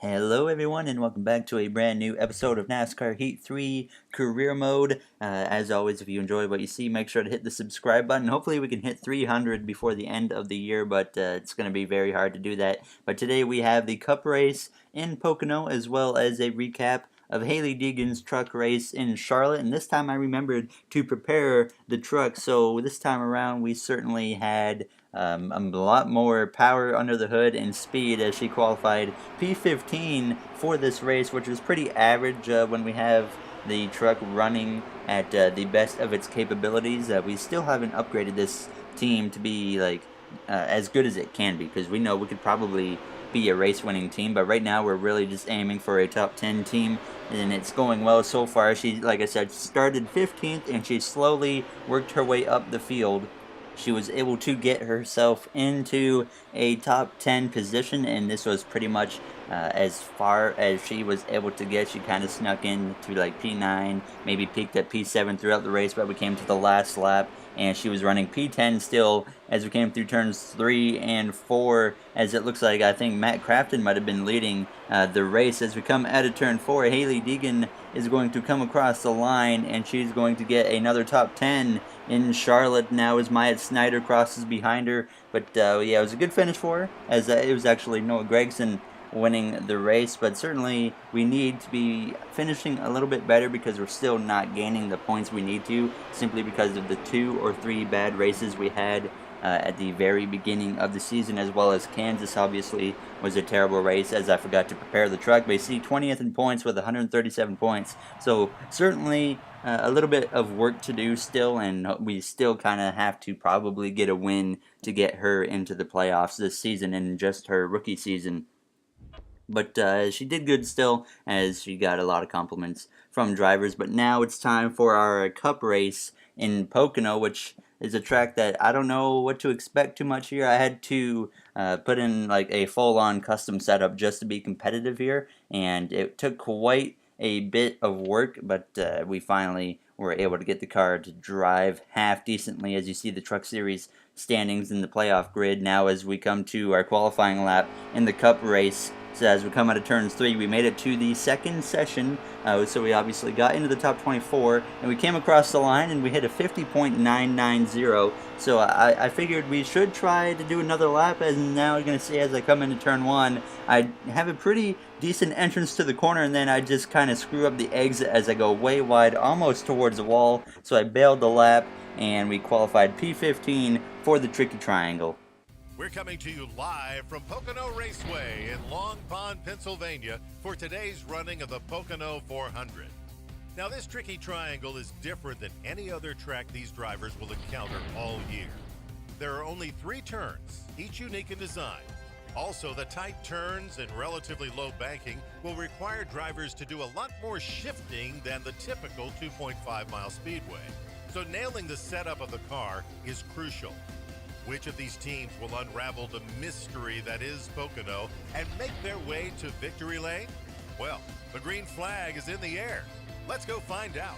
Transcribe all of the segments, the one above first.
Hello everyone and welcome back to a brand new episode of NASCAR Heat 3 Career Mode. As always, if you enjoy what you see, make sure to hit the subscribe button. Hopefully we can hit 300 before the end of the year, but it's going to be very hard to do that. But today we have the Cup race in Pocono as well as a recap of Hailie Deegan's truck race in Charlotte, and this time I remembered to prepare the truck, so this time around we certainly had a lot more power under the hood and speed as she qualified P15 for this race, which was pretty average when we have the truck running at the best of its capabilities. We still haven't upgraded this team to be as good as it can be, because we know we could probably be a race-winning team, but right now we're really just aiming for a top 10 team, and it's going well so far. She, like I said, started 15th, and she slowly worked her way up the field. She was able to get herself into a top 10 position, and this was pretty much as far as she was able to get. She kind of snuck into like P9, maybe peaked at P7 throughout the race, but we came to the last lap, and she was running P10 still as we came through turns 3 and 4, as it looks like I think Matt Crafton might have been leading the race. As we come out of turn 4, Hailie Deegan is going to come across the line, and she's going to get another top 10 in Charlotte now as Myatt Snyder crosses behind her. But yeah, it was a good finish for her, as it was actually Noah Gragson winning the race, but certainly we need to be finishing a little bit better because we're still not gaining the points we need to, simply because of the 2 or 3 bad races we had at the very beginning of the season, as well as Kansas obviously was a terrible race, as I forgot to prepare the truck. But you see 20th in points with 137 points, so certainly a little bit of work to do still, and we still kind of have to probably get a win to get her into the playoffs this season in just her rookie season. But she did good still, as she got a lot of compliments from drivers. But now it's time for our Cup race in Pocono, which is a track that I don't know what to expect too much here. I had to put in like a full-on custom setup just to be competitive here, and it took quite a bit of work, but we finally were able to get the car to drive half decently, as you see the Truck Series standings in the playoff grid now as we come to our qualifying lap in the Cup race. So as we come out of turns 3, we made it to the second session, so we obviously got into the top 24, and we came across the line and we hit a 50.990, so I figured we should try to do another lap, and now you're going to see as I come into turn 1, I have a pretty decent entrance to the corner, and then I just kind of screw up the exit as I go way wide, almost towards the wall, so I bailed the lap, and we qualified P15 for the Tricky Triangle. We're coming to you live from Pocono Raceway in Long Pond, Pennsylvania for today's running of the Pocono 400. Now, this Tricky Triangle is different than any other track these drivers will encounter all year. There are only 3 turns, each unique in design. Also, the tight turns and relatively low banking will require drivers to do a lot more shifting than the typical 2.5-mile speedway. So nailing the setup of the car is crucial. Which of these teams will unravel the mystery that is Pocono and make their way to victory lane? Well, the green flag is in the air. Let's go find out.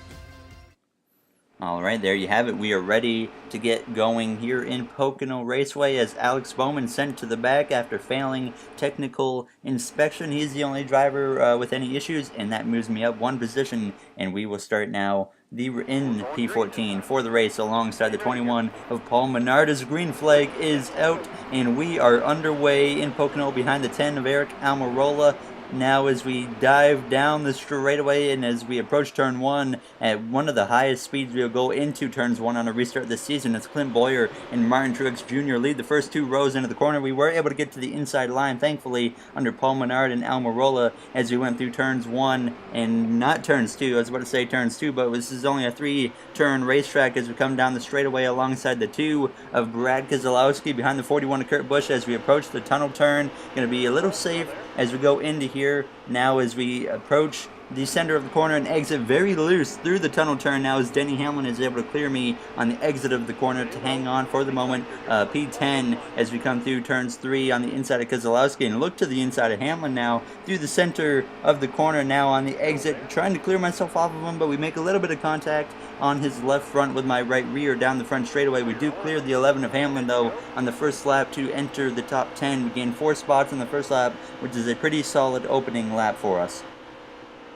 Alright, there you have it. We are ready to get going here in Pocono Raceway as Alex Bowman sent to the back after failing technical inspection. He's the only driver with any issues, and that moves me up 1 position, and we will start now in P14 for the race alongside the 21 of Paul Menard as green flag is out, and we are underway in Pocono behind the 10 of Eric Almirola. Now as we dive down the straightaway and as we approach turn 1 at one of the highest speeds we'll go into turns 1 on a restart this season, as Clint Boyer and Martin Truex Jr. lead the first 2 rows into the corner. We were able to get to the inside line, thankfully, under Paul Menard and Almirola as we went through turns 1 and not turns 2. I was about to say turns 2, but this is only a 3-turn racetrack as we come down the straightaway alongside the 2 of Brad Keselowski behind the 41 of Kurt Busch as we approach the tunnel turn. Going to be a little safe as we go into here now as we approach the center of the corner and exit very loose through the tunnel turn now as Denny Hamlin is able to clear me on the exit of the corner to hang on for the moment. P10 as we come through turns 3 on the inside of Keselowski and look to the inside of Hamlin now through the center of the corner now on the exit, trying to clear myself off of him, but we make a little bit of contact on his left front with my right rear down the front straightaway. We do clear the 11 of Hamlin though on the first lap to enter the top 10. We gain 4 spots in the first lap, which is a pretty solid opening lap for us.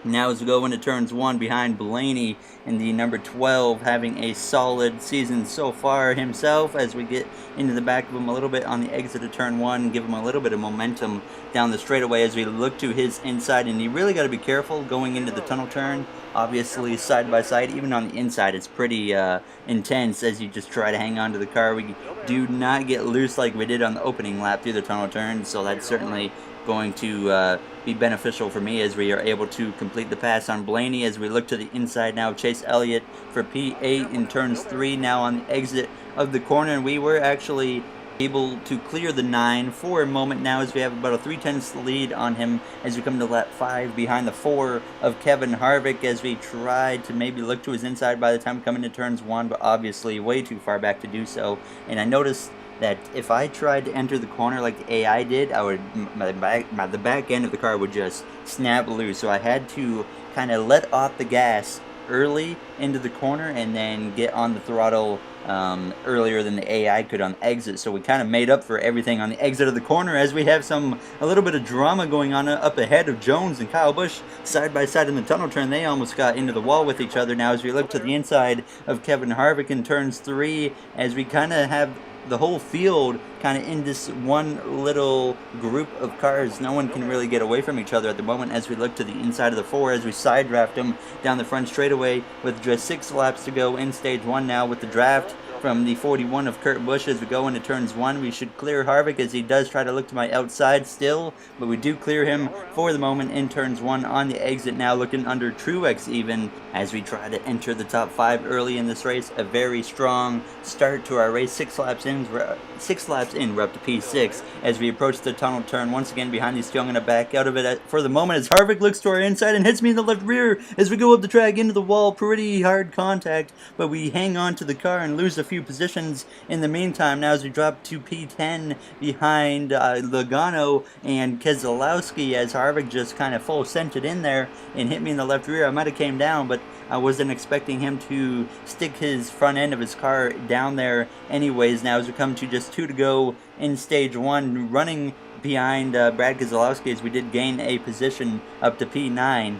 Now as we go into turns 1 behind Blaney in the number 12, having a solid season so far himself, as we get into the back of him a little bit on the exit of turn 1, give him a little bit of momentum down the straightaway as we look to his inside, and you really got to be careful going into the tunnel turn. Obviously side by side, even on the inside, it's pretty intense as you just try to hang on to the car. We do not get loose like we did on the opening lap through the tunnel turn, so that's certainly going to be beneficial for me as we are able to complete the pass on Blaney. As we look to the inside now, Chase Elliott for P8 in turns 3 now on the exit of the corner, and we were actually able to clear the 9 for a moment now as we have about a 3/10 lead on him as we come to lap 5 behind the 4 of Kevin Harvick, as we tried to maybe look to his inside by the time coming to turns 1, but obviously way too far back to do so. And I noticed that if I tried to enter the corner like the AI did, I would the back end of the car would just snap loose. So I had to kind of let off the gas early into the corner and then get on the throttle earlier than the AI could on the exit. So we kind of made up for everything on the exit of the corner as we have a little bit of drama going on up ahead of Jones and Kyle Busch side by side in the tunnel turn. They almost got into the wall with each other now as we look to the inside of Kevin Harvick in turns 3, as we kind of have the whole field kind of in this one little group of cars. No one can really get away from each other at the moment as we look to the inside of the 4 as we side draft them down the front straightaway with just 6 laps to go in stage 1 now with the draft from the 41 of Kurt Busch. As we go into turns 1, we should clear Harvick as he does try to look to my outside still, but we do clear him for the moment in turns 1 on the exit now, looking under Truex even as we try to enter the top 5 early in this race. A very strong start to our race. 6 laps in, we're up to P6 as we approach the tunnel turn once again behind these. Still going to back out of it for the moment as Harvick looks to our inside and hits me in the left rear as we go up the track into the wall. Pretty hard contact, but we hang on to the car and lose a few positions in the meantime now as we drop to P10 behind Logano and Keselowski, as Harvick just kind of full sent it in there and hit me in the left rear. I might have came down, but I wasn't expecting him to stick his front end of his car down there anyways. Now as we come to just 2 to go in stage 1, running behind Brad Keselowski as we did gain a position up to P9.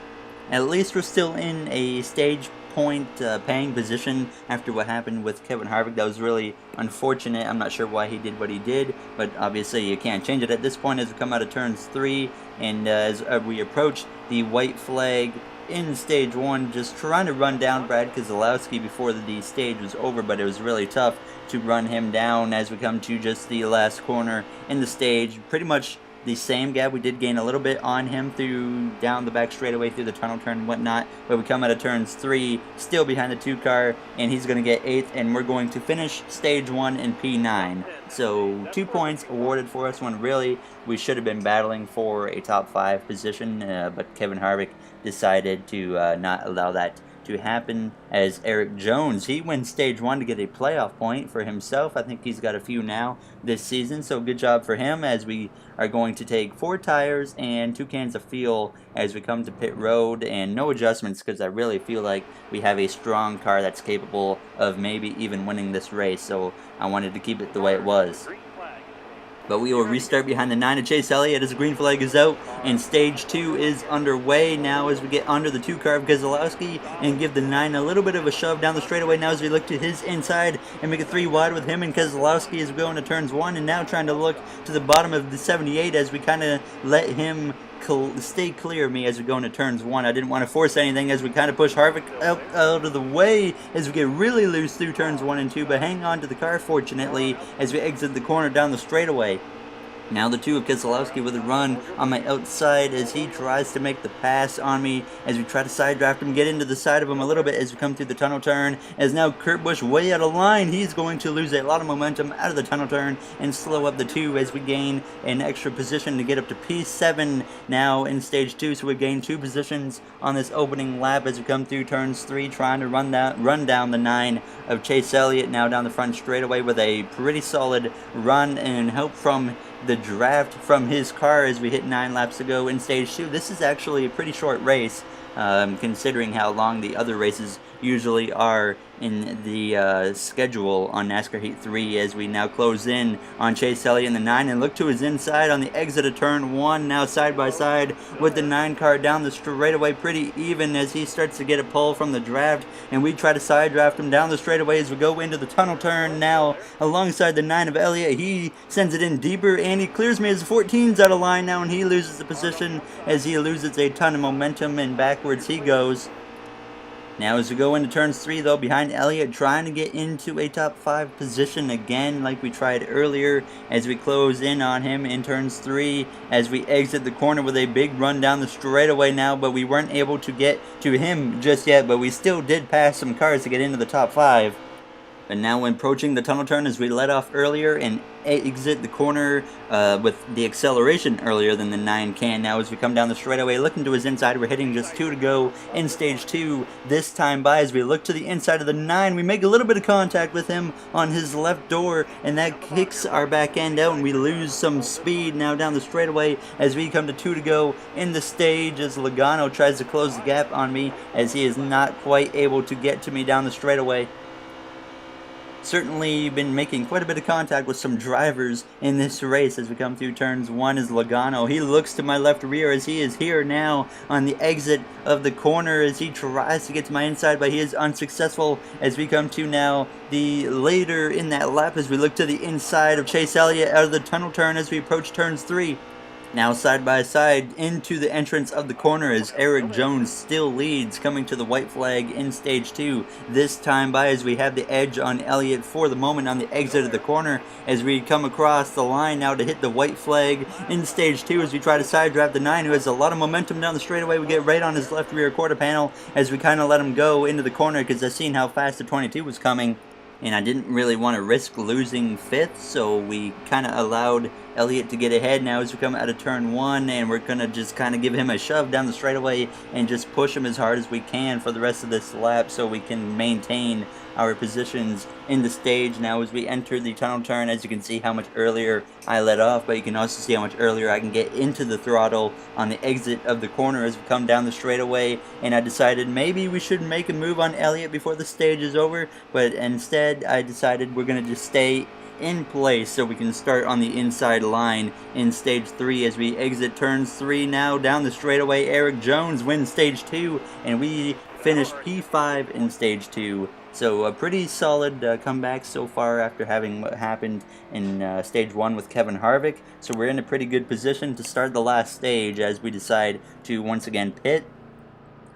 At least we're still in a stage point paying position after what happened with Kevin Harvick. That was really unfortunate. I'm not sure why he did what he did, but obviously you can't change it at this point as we come out of turns 3 and as we approach the white flag in stage 1, just trying to run down Brad Keselowski before the stage was over, but it was really tough to run him down as we come to just the last corner in the stage. Pretty much the same gap. We did gain a little bit on him through down the back straightaway through the tunnel turn and whatnot, but we come out of turns 3 still behind the 2 car, and he's going to get 8th, and we're going to finish stage 1 in P9. So 2 points awarded for us when really we should have been battling for a top 5 position, but Kevin Harvick decided to not allow that to happen, as Eric Jones, he wins stage 1 to get a playoff point for himself. I think he's got a few now this season, so good job for him as we are going to take 4 tires and 2 cans of fuel as we come to pit road, and no adjustments because I really feel like we have a strong car that's capable of maybe even winning this race, so I wanted to keep it the way it was. But we will restart behind the 9 of Chase Elliott as the green flag is out, and stage 2 is underway now as we get under the 2 car of Keselowski and give the 9 a little bit of a shove down the straightaway now as we look to his inside and make it 3 wide with him and Keselowski as we go into turns 1, and now trying to look to the bottom of the 78 as we kind of let him stay clear of me as we go into turns 1. I didn't want to force anything as we kind of push Harvick out of the way as we get really loose through turns 1 and 2, but hang on to the car fortunately as we exit the corner down the straightaway. Now the two of Keselowski with a run on my outside as he tries to make the pass on me as we try to side draft him, get into the side of him a little bit as we come through the tunnel turn. As now Kurt Busch way out of line, he's going to lose a lot of momentum out of the tunnel turn and slow up the two as we gain an extra position to get up to P7 now in stage 2. So we gain 2 positions on this opening lap as we come through turns 3, trying to run down the 9 of Chase Elliott now down the front straightaway with a pretty solid run and help from the draft from his car as we hit 9 laps to go in stage 2. This is actually a pretty short race, considering how long the other races usually are in the schedule on NASCAR Heat 3, as we now close in on Chase Elliott in the 9 and look to his inside on the exit of turn 1, now side by side with the 9 car down the straightaway pretty even as he starts to get a pull from the draft, and we try to side draft him down the straightaway as we go into the tunnel turn now alongside the 9 of Elliott. He sends it in deeper and he clears me as the 14's out of line now, and he loses the position as he loses a ton of momentum and backwards he goes. Now as we go into turns 3 though, behind Elliott, trying to get into a top 5 position again like we tried earlier as we close in on him in turns 3 as we exit the corner with a big run down the straightaway now, but we weren't able to get to him just yet, but we still did pass some cars to get into the top 5. But now when approaching the tunnel turn as we let off earlier and exit the corner with the acceleration earlier than the 9 can. Now as we come down the straightaway, looking to his inside, we're hitting just 2 to go in stage 2. This time by as we look to the inside of the 9, we make a little bit of contact with him on his left door, and that kicks our back end out and we lose some speed now down the straightaway as we come to 2 to go in the stage as Logano tries to close the gap on me as he is not quite able to get to me down the straightaway. Certainly been making quite a bit of contact with some drivers in this race as we come through turns 1 as Logano. He looks to my left rear as he is here now on the exit of the corner as he tries to get to my inside, but he is unsuccessful as we come to now the later in that lap as we look to the inside of Chase Elliott out of the tunnel turn as we approach turns 3. Now side by side into the entrance of the corner as Eric Jones still leads, coming to the white flag in stage 2. This time by as we have the edge on Elliott for the moment on the exit of the corner as we come across the line now to hit the white flag in stage 2 as we try to side draft the 9 who has a lot of momentum down the straightaway. We get right on his left rear quarter panel as we kind of let him go into the corner because I seen how fast the 22 was coming. And I didn't really want to risk losing 5th, so we kind of allowed Elliott to get ahead now as we come out of turn 1, and we're going to just kind of give him a shove down the straightaway and just push him as hard as we can for the rest of this lap so we can maintain our positions in the stage now as we enter the tunnel turn. As you can see how much earlier I let off, but you can also see how much earlier I can get into the throttle on the exit of the corner as we come down the straightaway, and I decided maybe we should make a move on Elliott before the stage is over, but instead I decided we're going to just stay in place so we can start on the inside line in stage 3 as we exit turns 3 now down the straightaway. Eric Jones wins stage 2 and we finish P5 in stage 2. So a pretty solid comeback so far after having what happened in stage 1 with Kevin Harvick. So we're in a pretty good position to start the last stage as we decide to once again pit.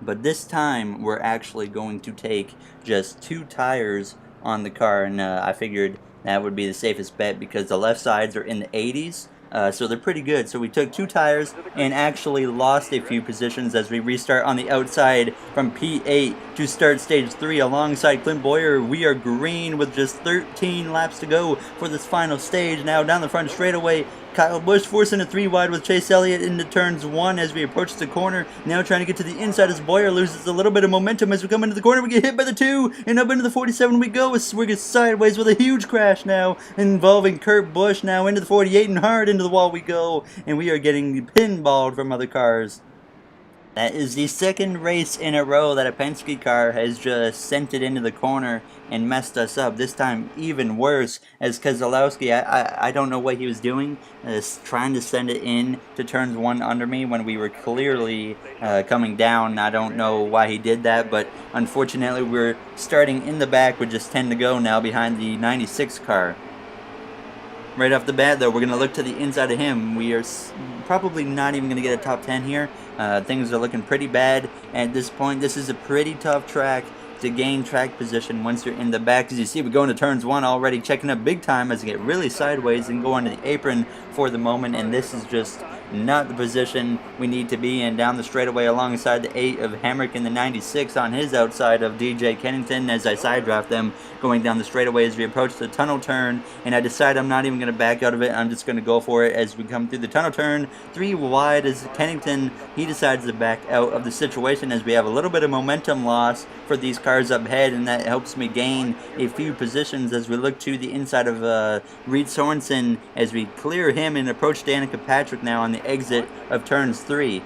But this time we're actually going to take just 2 tires on the car, and I figured that would be the safest bet because the left sides are in the 80s. So they're pretty good. So we took 2 tires and actually lost a few positions as we restart on the outside from P8 to start stage 3 alongside Clint Boyer. We are green with just 13 laps to go for this final stage. Now down the front straightaway, Kyle Busch forcing a 3 wide with Chase Elliott into turns 1 as we approach the corner. Now trying to get to the inside as Boyer loses a little bit of momentum as we come into the corner. We get hit by the 2 and up into the 47 we go as we get sideways with a huge crash now involving Kurt Busch. Now into the 48 and hard into the wall we go, and we are getting pinballed from other cars. That is the second race in a row that a Penske car has just sent it into the corner and messed us up. This time even worse as Keselowski, I don't know what he was doing, trying to send it in to turns 1 under me when we were clearly coming down. I don't know why he did that, but unfortunately we're starting in the back with just 10 to go now behind the 96 car. Right off the bat, though, we're going to look to the inside of him. We are probably not even going to get a top 10 here. Things are looking pretty bad at this point. This is a pretty tough track to gain track position once you're in the back. As you see, we go into turns 1 already, checking up big time as we get really sideways and go onto the apron for the moment, and this is just not the position we need to be in. Down the straightaway alongside the 8 of Hamrick and the 96 on his outside of DJ Kennington as I side draft them going down the straightaway as we approach the tunnel turn, and I decide I'm not even going to back out of it. I'm just going to go for it as we come through the tunnel turn. 3 wide as Kennington, he decides to back out of the situation as we have a little bit of momentum loss for these cars up ahead, and that helps me gain a few positions as we look to the inside of Reed Sorensen as we clear him and approach Danica Patrick now on the exit of turns 3.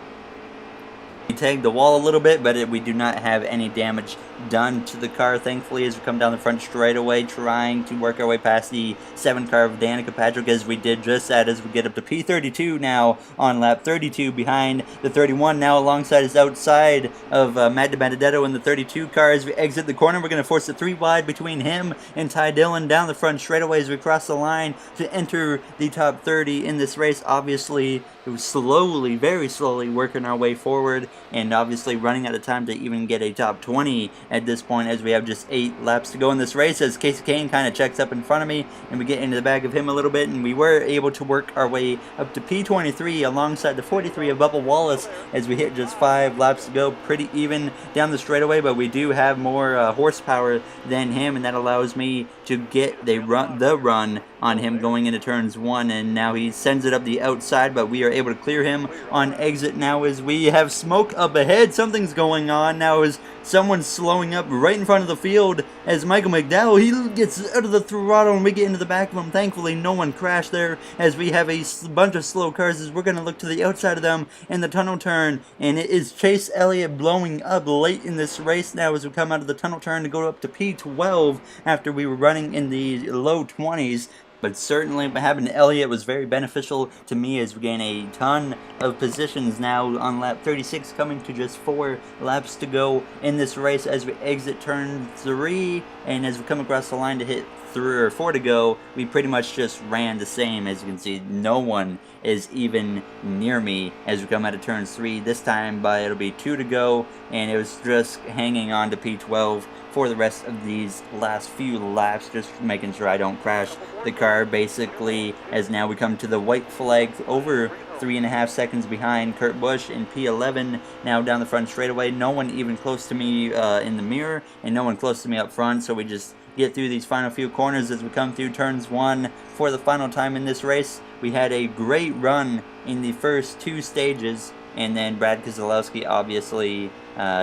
We tagged the wall a little bit, but we do not have any damage done to the car, thankfully, as we come down the front straightaway, trying to work our way past the 7 car of Danica Patrick, as we did just that, as we get up to P32 now on lap 32 behind the 31, now alongside us outside of Matt DiBenedetto in the 32 car. As we exit the corner, we're going to force the 3 wide between him and Ty Dillon down the front straightaway as we cross the line to enter the top 30 in this race. Obviously, it was slowly, very slowly working our way forward, and obviously running out of time to even get a top 20 at this point, as we have just 8 laps to go in this race, as Casey Kane kind of checks up in front of me and we get into the back of him a little bit, and we were able to work our way up to P23 alongside the 43 of Bubba Wallace as we hit just 5 laps to go. Pretty even down the straightaway, but we do have more horsepower than him, and that allows me to get the run on him going into turns 1, and now he sends it up the outside, but we are able to clear him on exit now as we have smoke up ahead. Something's going on now as someone's slowing up right in front of the field as Michael McDowell, he gets out of the throttle and we get into the back of him. Thankfully, no one crashed there as we have a bunch of slow cars as we're going to look to the outside of them in the tunnel turn, and it is Chase Elliott blowing up late in this race now as we come out of the tunnel turn to go up to P12 after we were running in the low 20s. But certainly having Elliott was very beneficial to me as we gain a ton of positions now on lap 36, coming to just 4 laps to go in this race as we exit turn 3, and as we come across the line to hit 3 or 4 to go, we pretty much just ran the same. As you can see, no one is even near me as we come out of turns 3 this time, but it'll be 2 to go, and it was just hanging on to P12 for the rest of these last few laps, just making sure I don't crash the car basically, as now we come to the white flag over 3.5 seconds behind Kurt Busch in P11 now down the front straightaway. No one even close to me in the mirror, and no one close to me up front, so we just get through these final few corners as we come through turns 1 for the final time in this race. We had a great run in the first 2 stages, and then Brad Keselowski obviously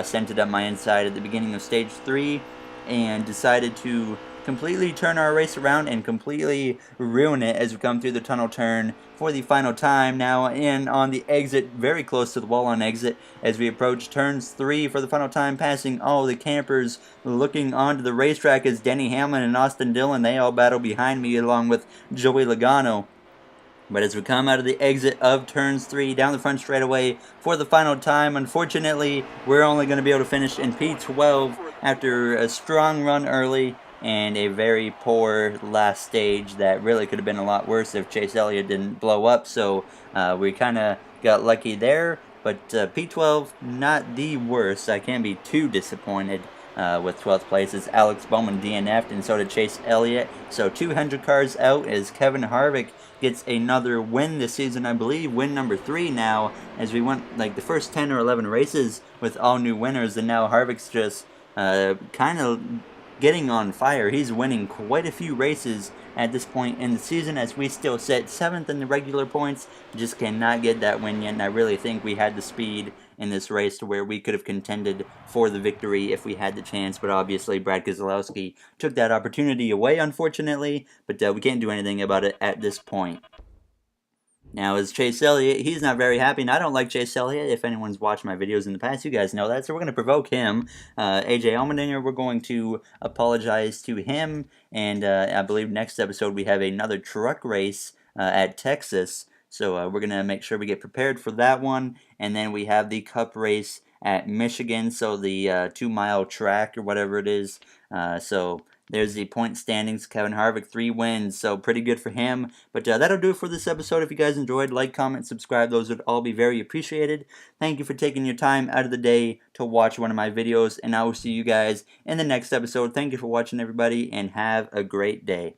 sent it up my inside at the beginning of stage 3 and decided to completely turn our race around and completely ruin it as we come through the tunnel turn for the final time now, and on the exit, very close to the wall on exit as we approach turns 3 for the final time, passing all the campers looking onto the racetrack as Denny Hamlin and Austin Dillon, they all battle behind me along with Joey Logano. But as we come out of the exit of turns 3 down the front straightaway for the final time, unfortunately, we're only going to be able to finish in P12 after a strong run early and a very poor last stage that really could have been a lot worse if Chase Elliott didn't blow up. So we kind of got lucky there, but P12, not the worst. I can't be too disappointed with 12th place as Alex Bowman DNF'd, and so did Chase Elliott. So 200 cars out as Kevin Harvick gets another win this season, I believe, win number 3 now, as we went like the first 10 or 11 races with all new winners, and now Harvick's just kind of getting on fire. He's winning quite a few races at this point in the season, as we still sit 7th in the regular points, just cannot get that win yet, and I really think we had the speed in this race to where we could have contended for the victory if we had the chance, but obviously Brad Keselowski took that opportunity away, unfortunately, but we can't do anything about it at this point. Now, as Chase Elliott, he's not very happy, and I don't like Chase Elliott. If anyone's watched my videos in the past, you guys know that, so we're going to provoke him. AJ Allmendinger, we're going to apologize to him, and I believe next episode we have another truck race at Texas, so we're going to make sure we get prepared for that one, and then we have the Cup race at Michigan, so the 2-mile track or whatever it is, so there's the point standings. Kevin Harvick, 3 wins, so pretty good for him. But that'll do it for this episode. If you guys enjoyed, like, comment, subscribe. Those would all be very appreciated. Thank you for taking your time out of the day to watch one of my videos, and I will see you guys in the next episode. Thank you for watching, everybody, and have a great day.